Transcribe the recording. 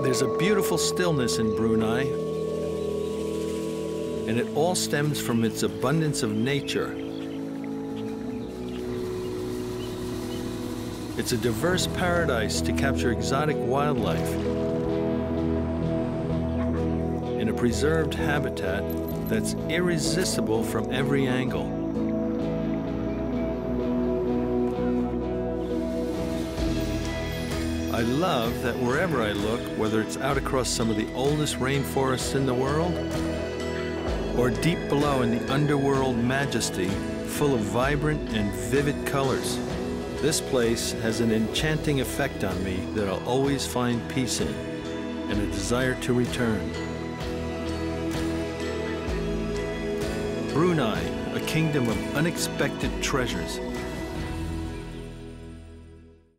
There's a beautiful stillness in Brunei, and it all stems from its abundance of nature. It's a diverse paradise to capture exotic wildlife in a preserved habitat that's irresistible from every angle. I love that wherever I look, whether it's out across some of the oldest rainforests in the world, or deep below in the underworld majesty, full of vibrant and vivid colors, this place has an enchanting effect on me that I'll always find peace in, and a desire to return. Brunei, a kingdom of unexpected treasures.